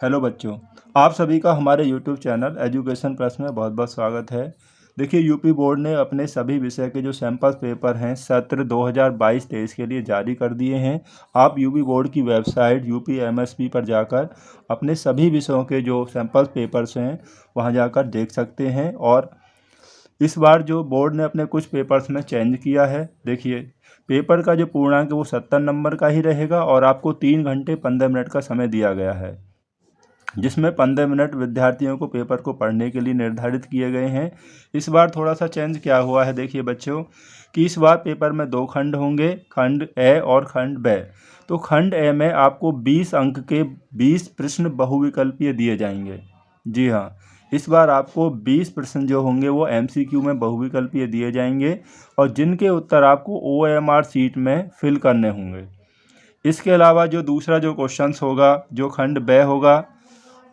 Hello बच्चों, आप सभी का हमारे यूट्यूब चैनल एजुकेशन प्लस में बहुत बहुत स्वागत है। देखिए, यूपी बोर्ड ने अपने सभी विषय के जो सैंपल पेपर हैं सत्र 2022-23 के लिए जारी कर दिए हैं। आप यूपी बोर्ड की वेबसाइट UPMSP पर जाकर अपने सभी विषयों के जो सैंपल पेपर्स हैं वहां जाकर देख सकते हैं। और इस बार जो बोर्ड ने अपने कुछ पेपर्स में चेंज किया है। देखिए, पेपर का जो पूर्णांक है वो 70 नंबर का ही रहेगा और आपको 3 घंटे 15 मिनट का समय दिया गया है, जिसमें 15 मिनट विद्यार्थियों को पेपर को पढ़ने के लिए निर्धारित किए गए हैं। इस बार थोड़ा सा चेंज क्या हुआ है, देखिए बच्चों, कि इस बार पेपर में 2 खंड होंगे, खंड ए और खंड ब। तो खंड ए में आपको 20 अंक के 20 प्रश्न बहुविकल्पीय दिए जाएंगे। जी हाँ, इस बार आपको 20 प्रश्न जो होंगे वो MCQ में बहुविकल्पीय दिए जाएंगे और जिनके उत्तर आपको OMR शीट में फिल करने होंगे। इसके अलावा जो दूसरा जो क्वेश्चंस होगा, जो खंड ब होगा,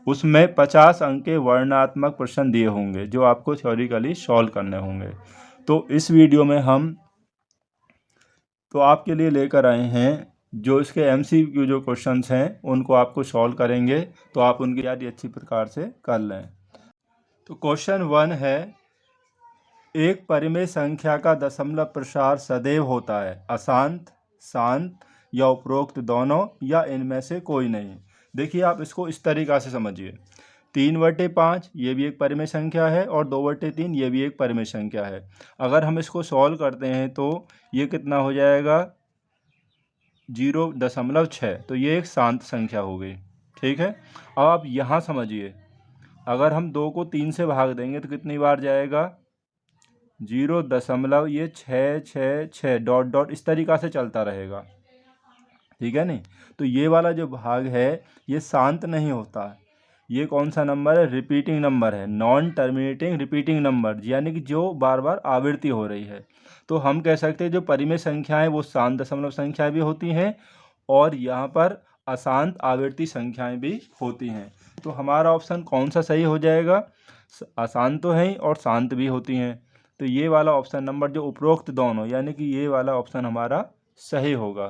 उसमें 50 अंक के वर्णनात्मक प्रश्न दिए होंगे जो आपको थ्योरिकली सॉल्व करने होंगे। तो इस वीडियो में हम तो आपके लिए लेकर आए हैं जो इसके MCQ जो क्वेश्चंस हैं उनको आपको सॉल्व करेंगे, तो आप उनकी तैयारी अच्छी प्रकार से कर लें। तो क्वेश्चन 1 है, एक परिमेय संख्या का दशमलव प्रसार सदैव होता है, अशांत, शांत या उपरोक्त दोनों या इनमें से कोई नहीं। देखिए, आप इसको इस तरीक़ा से समझिए, 3/5 ये भी एक परिमेय संख्या है और 2/3 ये भी एक परिमेय संख्या है। अगर हम इसको सॉल्व करते हैं तो ये कितना हो जाएगा, 0.6। तो ये एक शांत संख्या हो गई। ठीक है, अब आप यहाँ समझिए, अगर हम 2 को 3 से भाग देंगे तो कितनी बार जाएगा, 0. ये 6 डॉट डॉट इस तरीक़ा से चलता रहेगा। ठीक है नहीं, तो ये वाला जो भाग है ये शांत नहीं होता। ये कौन सा नंबर है, रिपीटिंग नंबर है, नॉन टर्मिनेटिंग रिपीटिंग नंबर, यानी कि जो बार बार आवृत्ति हो रही है। तो हम कह सकते हैं जो परिमेय संख्याएं वो शांत दशमलव संख्याएं भी होती हैं और यहाँ पर अशांत आवर्ती संख्याएं भी होती हैं। तो हमारा ऑप्शन कौन सा सही हो जाएगा, अशांत तो है ही और शांत भी होती हैं। तो ये वाला ऑप्शन नंबर जो उपरोक्त दोनों, यानी कि ये वाला ऑप्शन हमारा सही होगा।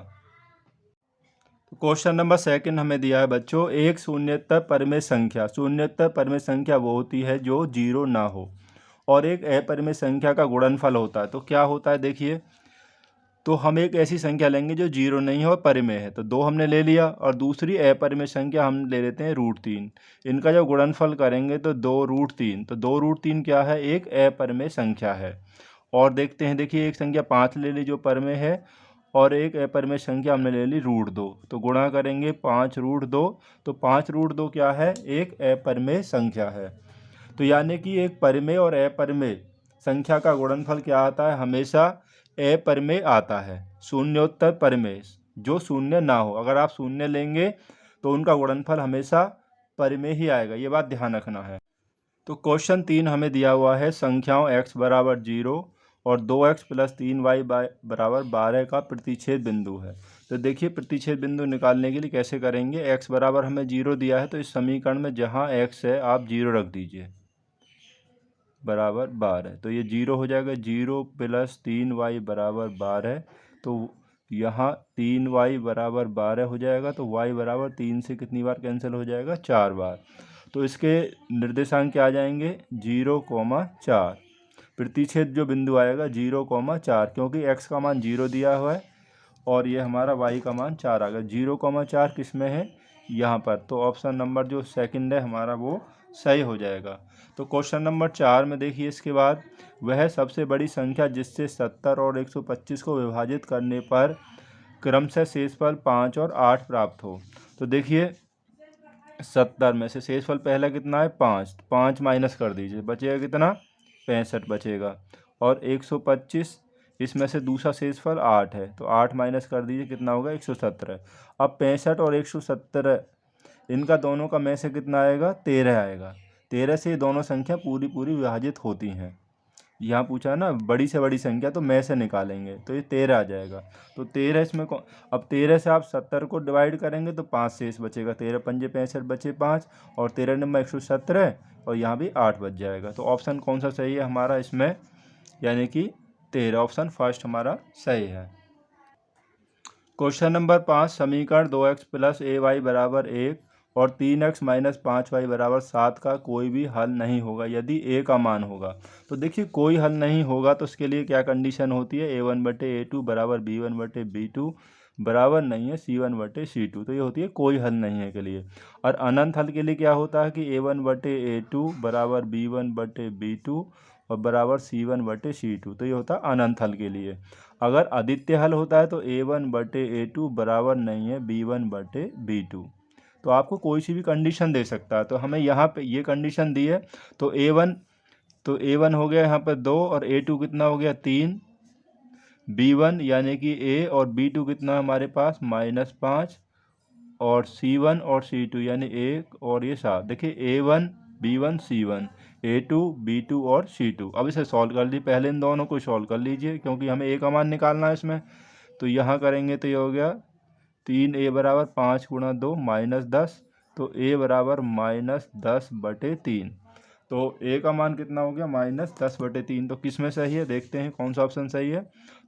तो क्वेश्चन नंबर 2 हमें दिया है बच्चों, एक शून्यतः परिमेय संख्या, शून्यतः परिमेय संख्या वो होती है जो 0 ना हो, और एक अपरिमेय संख्या का गुणनफल होता है। तो क्या होता है, देखिए, तो हम एक ऐसी संख्या लेंगे जो 0 नहीं है और परिमेय है, तो 2 हमने ले लिया, और दूसरी अपरिमेय संख्या हम ले लेते हैं √3। इनका जब गुणनफल करेंगे तो 2√3, तो 2√3 क्या है, एक अपरिमेय संख्या है। और देखते हैं, देखिए, एक संख्या 5 ले ली जो परिमेय है और एक अपरिमेय संख्या हमने ले ली √2, तो गुणा करेंगे 5√2, तो 5√2 क्या है, एक अपरिमेय संख्या है। तो यानी कि एक परिमेय और अपरिमेय संख्या का गुणनफल क्या आता है, हमेशा अपरिमेय आता है। शून्योत्तर परिमेय जो शून्य ना हो, अगर आप शून्य लेंगे तो उनका गुणनफल हमेशा परिमेय ही आएगा, ये बात ध्यान रखना है। तो क्वेश्चन 3 हमें दिया हुआ है, संख्याओं x बराबर 0 और 2x + 3y बराबर 12 का प्रतिच्छेद बिंदु है। तो देखिए, प्रतिच्छेद बिंदु निकालने के लिए कैसे करेंगे, x बराबर हमें 0 दिया है, तो इस समीकरण में जहाँ x है आप 0 रख दीजिए, बराबर 12। तो ये 0 हो जाएगा, 0 + 3y बराबर 12। तो यहाँ 3y बराबर 12 हो जाएगा, तो y बराबर 3 से कितनी बार कैंसिल हो जाएगा, 4 बार। तो इसके निर्देशांक क्या आ जाएंगे, 0,4। प्रतिच्छेद जो बिंदु आएगा 0,4, क्योंकि x का मान 0 दिया हुआ है और ये हमारा y का मान 4 आ गया। 0,4 किस में है, यहाँ पर। तो ऑप्शन नंबर जो सेकंड है हमारा वो सही हो जाएगा। तो क्वेश्चन नंबर 4 में देखिए, इसके बाद, वह सबसे बड़ी संख्या जिससे 70 और 125 को विभाजित करने पर क्रमशः शेषफल 5 और 8 प्राप्त हो। तो देखिए, 70 में से शेषफल पहला कितना है, 5, 5 माइनस कर दीजिए, बचेगा कितना, 65 बचेगा। और 125, इसमें से दूसरा शेषफल 8 है, तो 8 माइनस कर दीजिए, कितना होगा, 117। अब 65 और 117 इनका दोनों का में से कितना आएगा, 13 आएगा। 13 से ये दोनों संख्या पूरी पूरी विभाजित होती हैं। यहाँ पूछा ना बड़ी से बड़ी संख्या, तो में से निकालेंगे तो ये 13 आ जाएगा। तो 13 इसमें अब 13 से आप 70 को डिवाइड करेंगे तो 5 शेष बचेगा, 13 पंजे 65 बचे 5, और 13 नंबर 117, और यहाँ भी 8 बच जाएगा। तो ऑप्शन कौन सा सही है हमारा इसमें, यानी कि 13, ऑप्शन फर्स्ट हमारा सही है। क्वेश्चन नंबर 5, समीकरण 2x + ay बराबर 1 और 3x माइनस 5y बराबर 7 का कोई भी हल नहीं होगा यदि a का मान होगा। तो देखिए कोई हल नहीं होगा तो उसके लिए क्या कंडीशन होती है, a1/a2 बराबर b1/b2 बराबर नहीं है c1/c2। तो ये होती है कोई हल नहीं है के लिए। और अनंत हल के लिए क्या होता है कि a1/a2 बराबर b1/b2 और बराबर c1/c2। तो ये होता है अनंत हल के लिए। अगर अद्वितीय हल होता है तो a1/a2 बराबर नहीं है b1/b2। तो आपको कोई सी भी कंडीशन दे सकता है। तो हमें यहाँ पे ये कंडीशन दी है तो a1 हो गया यहाँ पर 2 और a2 कितना हो गया 3, b1 यानी कि a और b2 कितना हमारे पास -5 और c1 और c2 यानी 1 और ये 7। देखिए a1 b1 c1 a2 b2 और c2। अब इसे सॉल्व कर लीजिए, पहले इन दोनों को सॉल्व कर लीजिए क्योंकि हमें a का मान निकालना है इसमें। तो यहाँ करेंगे तो ये हो गया 3a बराबर 5 गुणा 2 -10। तो a बराबर -10/3। तो a का मान कितना हो गया -10/3। तो किस में सही है देखते हैं कौन सा ऑप्शन सही है।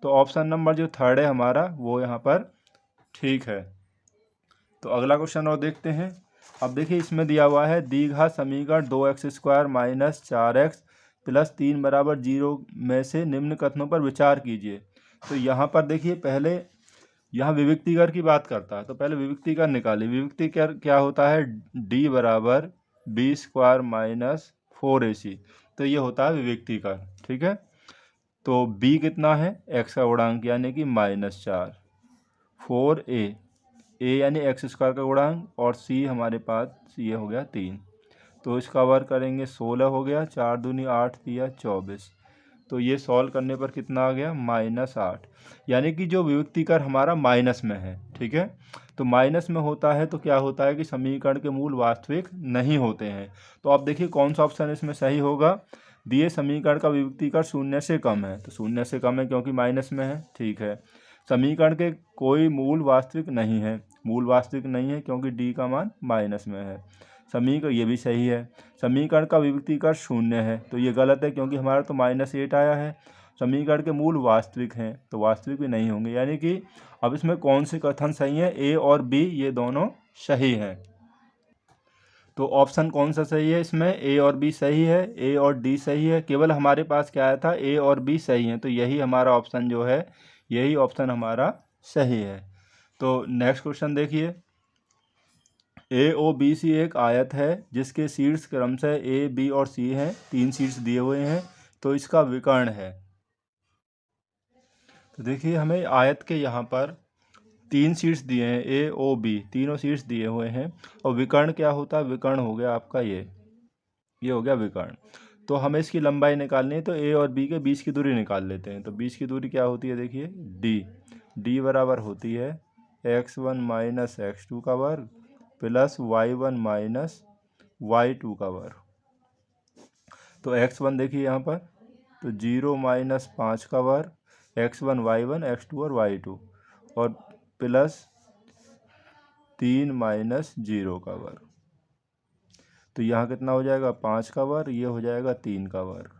तो ऑप्शन नंबर जो थर्ड है हमारा वो यहाँ पर ठीक है। तो अगला क्वेश्चन और देखते हैं। अब देखिए इसमें दिया हुआ है द्विघात समीकरण 2x² माइनस 4x प्लस 3 बराबर 0 में से निम्न कथनों पर विचार कीजिए। तो यहाँ पर देखिए पहले यहाँ विविक्तिकर की बात करता है तो पहले विविक्तिकर निकालिए। विविक्तिकर क्या होता है, d बराबर b² माइनस 4ac। तो ये होता है विविक्तिकर, ठीक है। तो b कितना है x का गुणांक यानी कि -4, 4a यानी x² का गुणांक और c हमारे पास ये हो गया 3। तो इसका वर्ग करेंगे 16 हो गया, 4 दूनी 8 दिया 24। तो ये सॉल्व करने पर कितना आ गया -8। यानी कि जो विविक्तिकर हमारा माइनस में है, ठीक है। तो माइनस में होता है तो क्या होता है कि समीकरण के मूल वास्तविक नहीं होते हैं। तो आप देखिए कौन सा ऑप्शन इसमें सही होगा। दिए समीकरण का विविक्तिकर 0 से कम है तो 0 से कम है क्योंकि माइनस में है, ठीक है। समीकरण के कोई मूल वास्तविक नहीं है, मूल वास्तविक नहीं है क्योंकि डी का मान माइनस में है। समीकरण ये भी सही है। समीकरण का विविक्तिकर 0 है तो ये गलत है क्योंकि हमारा तो -8 आया है। समीकरण के मूल वास्तविक हैं तो वास्तविक भी नहीं होंगे। यानी कि अब इसमें कौन से कथन सही है, ए और बी ये दोनों सही हैं। तो ऑप्शन कौन सा सही है इसमें, ए और बी सही है, ए और डी सही है। केवल हमारे पास क्या आया था ए और बी सही है तो यही हमारा ऑप्शन जो है, यही ऑप्शन हमारा सही है। तो नेक्स्ट क्वेश्चन देखिए। ए ओ बी सी एक आयत है जिसके शीर्ष क्रमशः ए बी और सी हैं, 3 शीर्ष दिए हुए हैं। तो इसका विकर्ण है। तो देखिए हमें आयत के यहाँ पर 3 शीर्ष दिए हैं, ए ओ बी तीनों शीर्ष दिए हुए हैं। और विकर्ण क्या होता है, विकर्ण हो गया आपका ये हो गया विकर्ण। तो हमें इसकी लंबाई निकालनी है तो ए और बी के बीच की दूरी निकाल लेते हैं। तो बीच की दूरी क्या होती है देखिए डी बराबर होती है x1 माइनस x2 का वर्ग प्लस y1 माइनस y2 का वर्ग। तो x1 देखिए यहाँ पर तो 0 माइनस 5 का वर्ग, x1 y1 x2 और y2 और प्लस 3 माइनस 0 का वर्ग। तो यहाँ कितना हो जाएगा 5 का वर्ग, ये हो जाएगा 3 का वर्ग।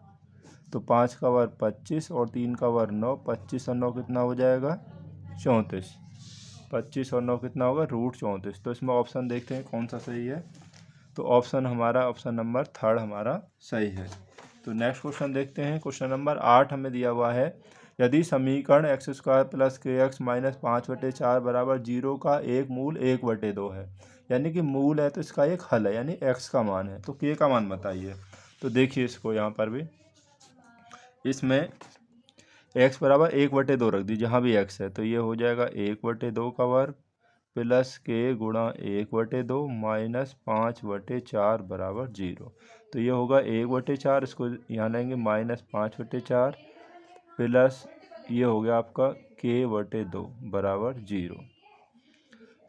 तो 5 का वर्ग 25 और 3 का वर्ग 9, 25 और 9 कितना हो जाएगा 34। 25 और 9 कितना होगा √34। तो इसमें ऑप्शन देखते हैं कौन सा सही है। तो ऑप्शन हमारा ऑप्शन नंबर थर्ड हमारा सही है। तो नेक्स्ट क्वेश्चन देखते हैं। क्वेश्चन नंबर 8 हमें दिया हुआ है यदि समीकरण x² प्लस kx माइनस 5/4 बराबर 0 का एक मूल 1/2 है, यानी कि मूल है तो इसका एक हल है यानी x का मान है। तो k का मान बताइए। तो देखिए इसको यहाँ पर भी इसमें x बराबर 1/2 रख दीजिए जहाँ भी x है। तो ये हो जाएगा 1/2 का वर्ग प्लस k गुणा 1/2 माइनस 5/4 बराबर 0। तो ये होगा 1/4, इसको यहाँ लेंगे -5/4 प्लस ये हो गया आपका k/2 बराबर 0।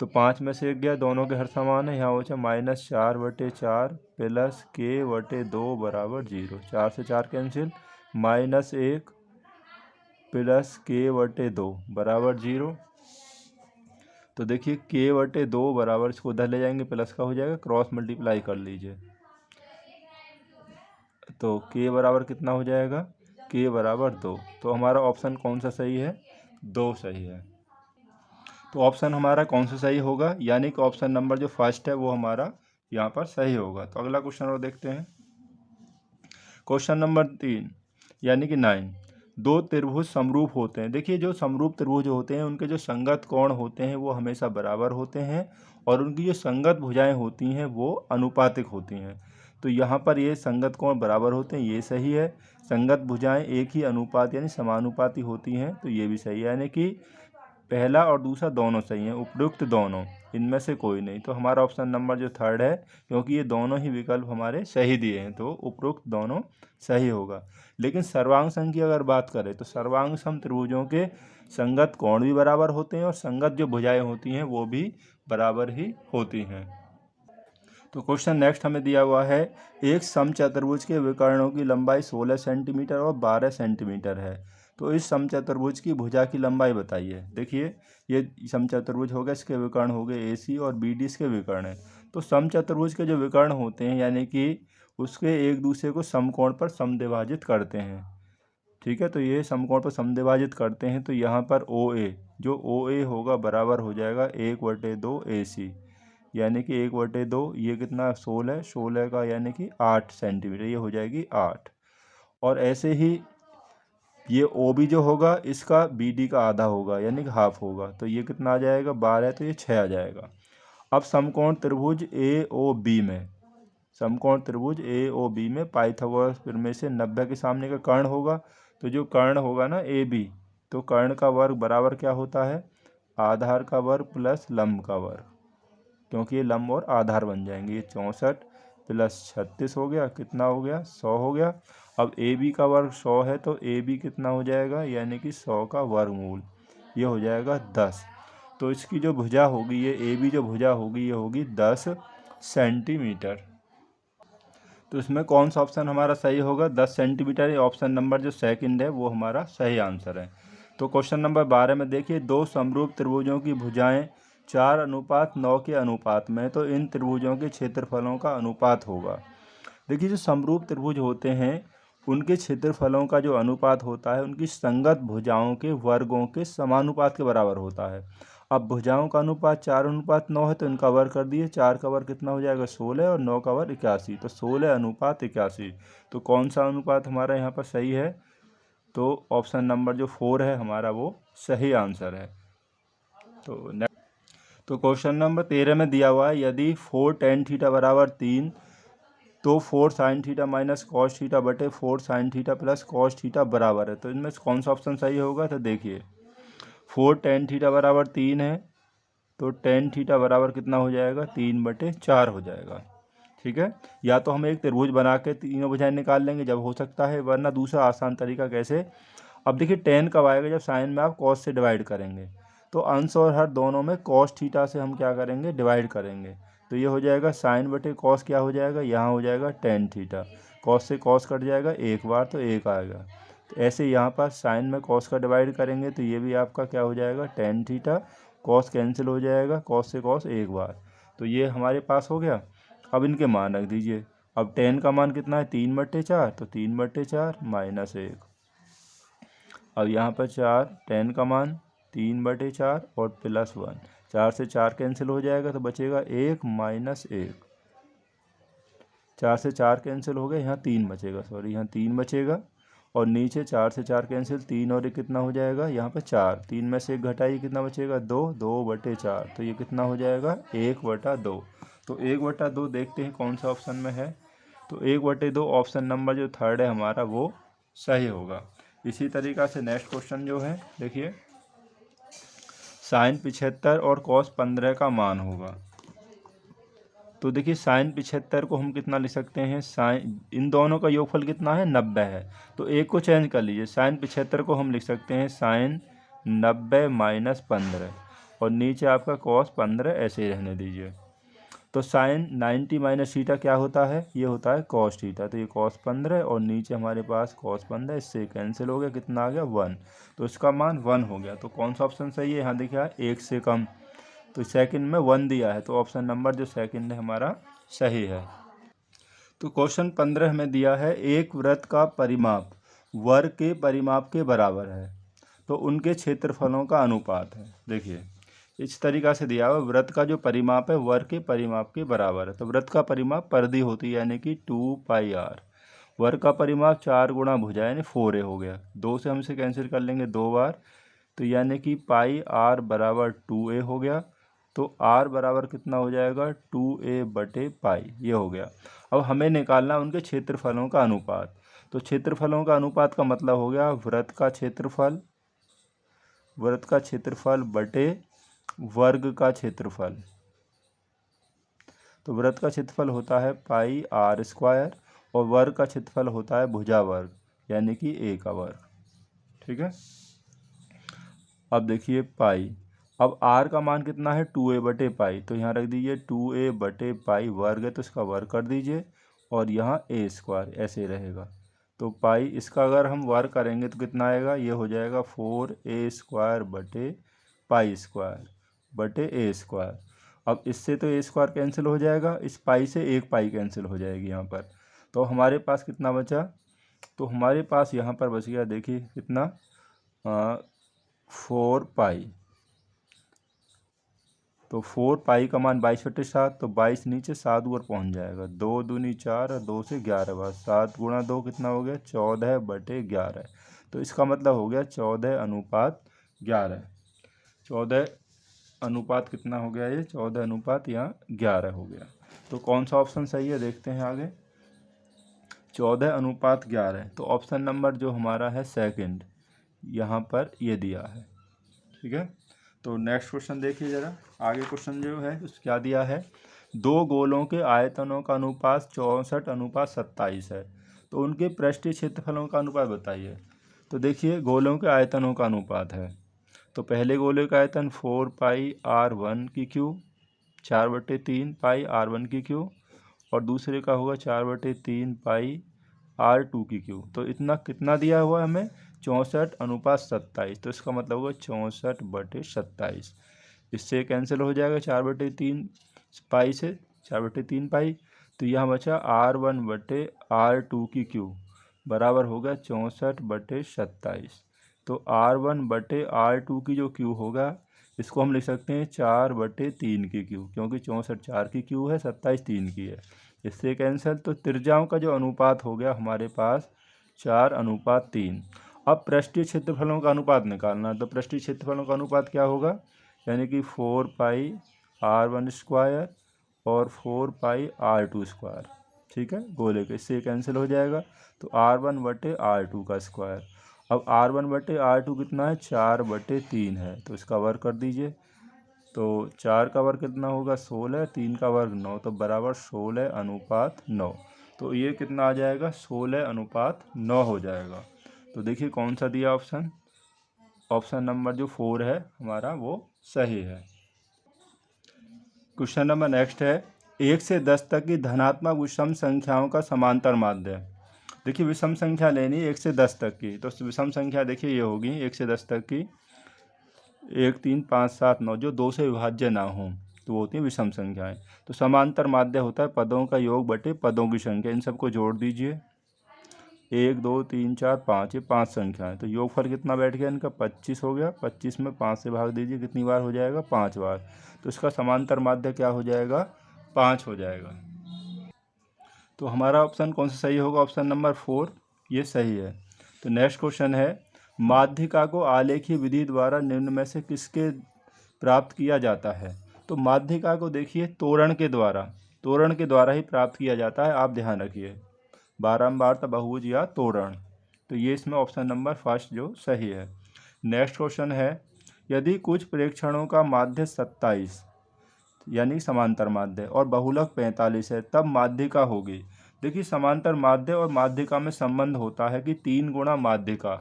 तो 5 में से 1 गया, दोनों के हर समान है। यहाँ हो जाए -4/4 प्लस k/2 बराबर 0। 4 से 4 कैंसिल, -1 प्लस k/2 बराबर 0। तो देखिए k/2 बराबर, इसको उधर ले जाएंगे प्लस का हो जाएगा, क्रॉस मल्टीप्लाई कर लीजिए। तो k बराबर कितना हो जाएगा, k बराबर 2। तो हमारा ऑप्शन कौन सा सही है, 2 सही है। तो ऑप्शन हमारा कौन सा सही होगा, यानी कि ऑप्शन नंबर जो फर्स्ट है वो हमारा यहाँ पर सही होगा। तो अगला क्वेश्चन और देखते हैं। क्वेश्चन नंबर 3 यानी कि 9, दो त्रिभुज समरूप होते हैं। देखिए जो समरूप त्रिभुज होते हैं उनके जो संगत कोण होते हैं वो हमेशा बराबर होते हैं और उनकी जो संगत भुजाएं होती हैं वो अनुपातिक होती हैं। तो यहाँ पर ये संगत कोण बराबर होते हैं, ये सही है। संगत भुजाएं एक ही अनुपात यानी समानुपाती होती हैं, तो ये भी सही है, यानी कि पहला और दूसरा दोनों सही हैं, उपयुक्त दोनों, इनमें से कोई नहीं। तो हमारा ऑप्शन नंबर जो थर्ड है, क्योंकि ये दोनों ही विकल्प हमारे सही दिए हैं तो उपयुक्त दोनों सही होगा। लेकिन सर्वांग सम की अगर बात करें तो सर्वांग सम त्रिभुजों के संगत कोण भी बराबर होते हैं और संगत जो भुजाएं होती हैं वो भी बराबर ही होती हैं। तो क्वेश्चन नेक्स्ट हमें दिया हुआ है, एक समचतुर्भुज के विकर्णों की लंबाई 16 सेंटीमीटर और 12 सेंटीमीटर है। तो इस समचतुर्भुज की भुजा की लंबाई बताइए। देखिए ये समचतुर्भुज हो गया, इसके विकर्ण हो गए AC और BD इसके विकर्ण हैं। तो समचतुर्भुज के जो विकर्ण होते हैं यानी कि उसके एक दूसरे को समकोण पर समद्विभाजित करते हैं। ठीक है, तो ये समकोण पर समद्विभाजित करते हैं। तो यहाँ पर OA, जो OA होगा बराबर हो जाएगा 1/2 AC, यानी कि 1/2 ये कितना 16 का यानी कि 8 सेंटीमीटर, ये हो जाएगी 8। और ऐसे ही ये OB जो होगा इसका BD का आधा होगा यानी कि हाफ होगा, तो ये कितना आ जाएगा 12, तो ये 6 आ जाएगा। अब समकोण त्रिभुज AOB में, समकोण त्रिभुज AOB में पाइथागोरस प्रमेय से 90 के सामने का कर्ण होगा। तो जो कर्ण होगा ना AB, तो कर्ण का वर्ग बराबर क्या होता है, आधार का वर्ग प्लस लंब का वर्ग, क्योंकि ये लंब और आधार बन जाएंगे। ये 64 प्लस 36 हो गया, कितना हो गया 100 हो गया। अब AB का वर्ग 100 है तो AB कितना हो जाएगा, यानी कि 100 का वर्गमूल, ये हो जाएगा 10। तो इसकी जो भुजा होगी, ये AB जो भुजा होगी ये होगी 10 सेंटीमीटर। तो इसमें कौन सा ऑप्शन हमारा सही होगा, 10 सेंटीमीटर। ये ऑप्शन नंबर जो सेकंड है वो हमारा सही आंसर है। तो क्वेश्चन नंबर 12 में देखिए, दो समरूप त्रिभुजों की भुजाएं 4:9 के अनुपात में, तो इन त्रिभुजों के क्षेत्रफलों का अनुपात होगा। देखिए जो समरूप त्रिभुज होते हैं उनके क्षेत्रफलों का जो अनुपात होता है उनकी संगत भुजाओं के वर्गों के समानुपात के बराबर होता है। अब भुजाओं का अनुपात 4:9 है तो इनका वर्ग कर दिए, 4 का वर्ग कितना हो जाएगा 16 और 9 का वर्ग 81, तो 16:81। तो कौन सा अनुपात हमारा यहाँ पर सही है, तो ऑप्शन नंबर जो 4 है हमारा वो सही आंसर है। तो क्वेश्चन नंबर 13 में दिया हुआ है, यदि 4 tan थीटा बराबर 3 तो 4 sin theta minus cos theta बटे 4 sin theta plus cos theta बराबर है। तो इनमें से कौन सा ऑप्शन सही होगा, तो देखिए 4 tan थीटा बराबर 3 है तो tan थीटा बराबर कितना हो जाएगा 3/4 हो जाएगा। ठीक है, या तो हम एक त्रिभुज बना के तीनों भुजाएं निकाल लेंगे जब हो सकता है, वरना दूसरा आसान तरीका कैसे, अब देखिए tan कब आएगा, जब साइन में आप कॉस से डिवाइड करेंगे। तो अंश और हर दोनों में कॉस थीटा से हम क्या करेंगे, डिवाइड करेंगे। तो ये हो जाएगा साइन बटे कॉस, क्या हो जाएगा यहाँ हो जाएगा tan थीटा, कॉस से कॉस कट जाएगा एक बार तो 1 आएगा। तो ऐसे यहाँ पर साइन में कॉस का डिवाइड करेंगे तो ये भी आपका क्या हो जाएगा tan थीटा, कॉस कैंसिल हो जाएगा, कॉस से कॉस एक बार, तो ये हमारे पास हो गया। अब इनके मान रख दीजिए। अब tan का मान कितना है 3/4, तो 3/4 माइनस 1। अब यहाँ पर 4, tan का मान 3/4 और प्लस 1, 4 से 4 कैंसिल हो जाएगा तो बचेगा 1 माइनस 1, 4 से 4 कैंसिल हो गए, यहाँ 3 बचेगा, सॉरी यहाँ 3 बचेगा। और नीचे 4 से 4 कैंसिल, 3 और 1 कितना हो जाएगा, यहाँ पे 4, 3 में से 1 घटाइए कितना बचेगा 2, 2/4, तो ये कितना हो जाएगा 1/2। तो 1/2 देखते हैं कौन सा ऑप्शन में है, तो 1/2 ऑप्शन नंबर जो थर्ड है हमारा वो सही होगा। इसी तरीक़ा से नेक्स्ट क्वेश्चन जो है देखिए, साइन 75 और कॉस 15 का मान होगा। तो देखिए साइन 75 को हम कितना लिख सकते हैं, साइन इन दोनों का योगफल कितना है 90 है, तो एक को चेंज कर लीजिए, साइन 75 को हम लिख सकते हैं साइन 90 माइनस 15, और नीचे आपका कॉस 15 ऐसे ही रहने दीजिए। तो साइन 90 माइनस थीटा क्या होता है, ये होता है कॉस थीटा, तो ये कॉस 15 और नीचे हमारे पास कॉस 15, इससे कैंसिल हो गया, कितना आ गया 1, तो इसका मान 1 हो गया। तो कौन सा ऑप्शन सही है, यहाँ देखिए 1 से कम, तो सेकंड में 1 दिया है, तो ऑप्शन नंबर जो सेकंड है हमारा सही है। तो क्वेश्चन 15 में दिया है, एक वृत्त का परिमाप वर्ग के परिमाप के बराबर है, तो उनके क्षेत्रफलों का अनुपात है। देखिए इस तरीक़ा से दिया हुआ वृत्त का जो परिमाप है वर्ग के परिमाप के बराबर है। तो वृत्त का परिमाप परिधि होती है यानी कि 2πr। वर्ग का परिमाप 4 गुणा भुजा यानी 4a हो गया। 2 से हम इसे कैंसिल कर लेंगे 2 बार, तो यानी कि πr बराबर 2a हो गया। तो r बराबर कितना हो जाएगा 2a/π, ये हो गया। अब हमें निकालना उनके क्षेत्रफलों का अनुपात। तो क्षेत्रफलों का अनुपात का मतलब हो गया वृत्त का क्षेत्रफल बटे वर्ग का क्षेत्रफल। तो वृत्त का क्षेत्रफल होता है πr² और वर्ग का क्षेत्रफल होता है भुजा वर्ग यानी कि a का वर्ग। ठीक है। अब देखिए पाई, अब r का मान कितना है 2a/π, तो यहाँ रख दीजिए 2a/π वर्ग है तो इसका वर्ग कर दीजिए और यहाँ a² ऐसे रहेगा। तो पाई इसका अगर हम वर्ग करेंगे तो कितना आएगा, ये हो जाएगा 4a²/π² अब इससे तो a² कैंसिल हो जाएगा, इस पाई से एक पाई कैंसिल हो जाएगी यहाँ पर। तो हमारे पास कितना बचा, तो हमारे पास यहाँ पर बच गया देखिए कितना 4π। तो 4π का मान 22/7, तो 22 नीचे 7 ऊपर पहुँच जाएगा। 2 दूनी 4 और 2 से 11 बार 7 गुणा 2 कितना हो गया 14/11। तो इसका मतलब हो गया 14:11। 14 अनुपात कितना हो गया, ये 14 अनुपात यहाँ 11 हो गया। तो कौन सा ऑप्शन सही है देखते हैं आगे। 14:11, तो ऑप्शन नंबर जो हमारा है सेकंड, यहाँ पर ये दिया है। ठीक है। तो नेक्स्ट क्वेश्चन देखिए ज़रा, आगे क्वेश्चन जो है उस क्या दिया है, दो गोलों के आयतनों का अनुपात 64:27 है, तो उनके पृष्ठीय क्षेत्रफलों का अनुपात बताइए। तो देखिए गोलों के आयतनों का अनुपात है, तो पहले गोले का आयतन 4πr1 4/3πr1 और दूसरे का होगा 4/3πr2। तो इतना कितना दिया हुआ है हमें 64:27, तो इसका मतलब होगा 64/27। इससे कैंसिल हो जाएगा 4/3 से 4/3π, तो यहाँ बचा r1/r2 बराबर होगा 64/27। तो r1/r2 की जो क्यू होगा इसको हम लिख सकते हैं 4/3 की क्यू, क्योंकि 64 4 की क्यू है, 27 3 की है। इससे कैंसिल, तो त्रिज्याओं का जो अनुपात हो गया हमारे पास 4:3। अब पृष्ठीय क्षेत्रफलों का अनुपात निकालना, तो पृष्ठीय क्षेत्रफलों का अनुपात क्या होगा, यानी कि 4πr1² और 4πr2²। ठीक है, गोले के इससे कैंसिल हो जाएगा, तो r1/r2²। अब r1/r2 कितना है 4/3 है, तो इसका वर्ग कर दीजिए। तो 4 का वर्ग कितना होगा 16, 3 का वर्ग 9, तो बराबर 16:9। तो ये कितना आ जाएगा 16:9 हो जाएगा। तो देखिए कौन सा दिया ऑप्शन, ऑप्शन नंबर जो 4 है हमारा वो सही है। क्वेश्चन नंबर नेक्स्ट है, 1 से 10 तक की धनात्मक विषम संख्याओं का समांतर माध्य। देखिए विषम संख्या लेनी है 1 से 10 तक की, तो विषम संख्या देखिए ये होगी 1 से 10 तक की 1 3 5 7 9 जो 2 से विभाज्य ना हो, तो वो होती है विषम संख्याएं। तो समांतर माध्य होता है पदों का योग बटे पदों की संख्या, इन सबको जोड़ दीजिए 1 2 3 4 5, ये 5 संख्याएं। तो योगफल कितना बैठ गया इनका 25 हो गया। 25 में 5 से भाग दीजिए, कितनी बार हो जाएगा 5 बार। तो इसका समांतर माध्य क्या हो जाएगा 5 हो जाएगा। तो हमारा ऑप्शन कौन सा सही होगा, ऑप्शन नंबर 4 ये सही है। तो नेक्स्ट क्वेश्चन है, माध्यिका को आलेखीय विधि द्वारा निम्न में से किसके प्राप्त किया जाता है। तो माध्यिका को देखिए तोरण के द्वारा ही प्राप्त किया जाता है, आप ध्यान रखिए, बारंबारता बहुभुज या तोरण। तो ये इसमें ऑप्शन नंबर फर्स्ट जो सही है। नेक्स्ट क्वेश्चन है, यदि कुछ प्रेक्षणों का माध्य 27 यानी समांतर माध्य और बहुलक 45 है तब माध्यिका होगी। देखिए समांतर माध्य और माध्यिका में संबंध होता है कि 3 गुणा माध्यिका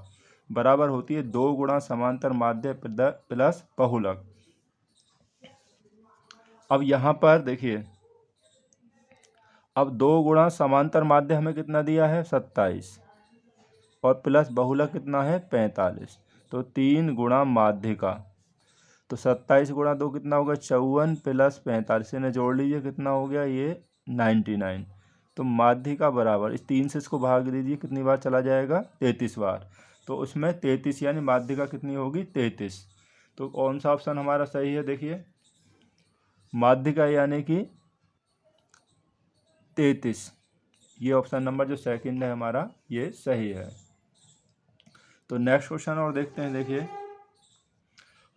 बराबर होती है 2 गुणा समांतर माध्य प्लस बहुलक। अब यहाँ पर देखिए, अब 2 गुणा समांतर माध्य हमें कितना दिया है 27 और प्लस बहुलक कितना है 45, तो 3 गुणा माध्यिका, तो 27 गुणा 2 कितना होगा 54 प्लस 45 ने जोड़ लीजिए कितना हो गया ये 99। तो माध्यिका बराबर इस 3 से इसको भाग दीजिए, कितनी बार चला जाएगा 33 बार, तो उसमें 33 यानी माध्यिका कितनी होगी 33। तो कौन सा ऑप्शन हमारा सही है? देखिए माध्यिका यानी कि 33, ये ऑप्शन नंबर जो सेकंड है हमारा ये सही है। तो नेक्स्ट क्वेश्चन और देखते हैं। देखिए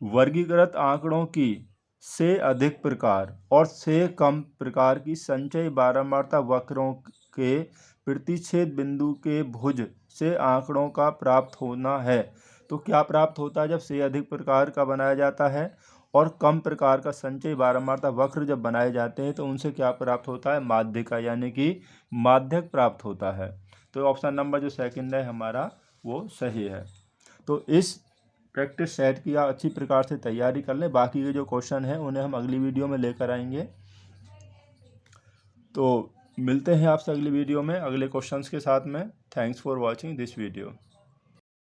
वर्गीकृत आंकड़ों की से अधिक प्रकार और से कम प्रकार की संचयी बारंबारता वक्रों के प्रतिच्छेद बिंदु के भुज से आंकड़ों का प्राप्त होना है। तो क्या प्राप्त होता है जब से अधिक प्रकार का बनाया जाता है और कम प्रकार का संचयी बारंबारता वक्र जब बनाए जाते हैं तो उनसे क्या प्राप्त होता है? माध्यिका यानी कि माध्यक प्राप्त होता है। तो ऑप्शन नंबर जो सेकंड है हमारा वो सही है। तो इस प्रैक्टिस सेट की आप अच्छी प्रकार से तैयारी कर लें। बाकी के जो क्वेश्चन हैं उन्हें हम अगली वीडियो में लेकर आएंगे। तो मिलते हैं आपसे अगली वीडियो में अगले क्वेश्चंस के साथ में। Thanks for watching this video.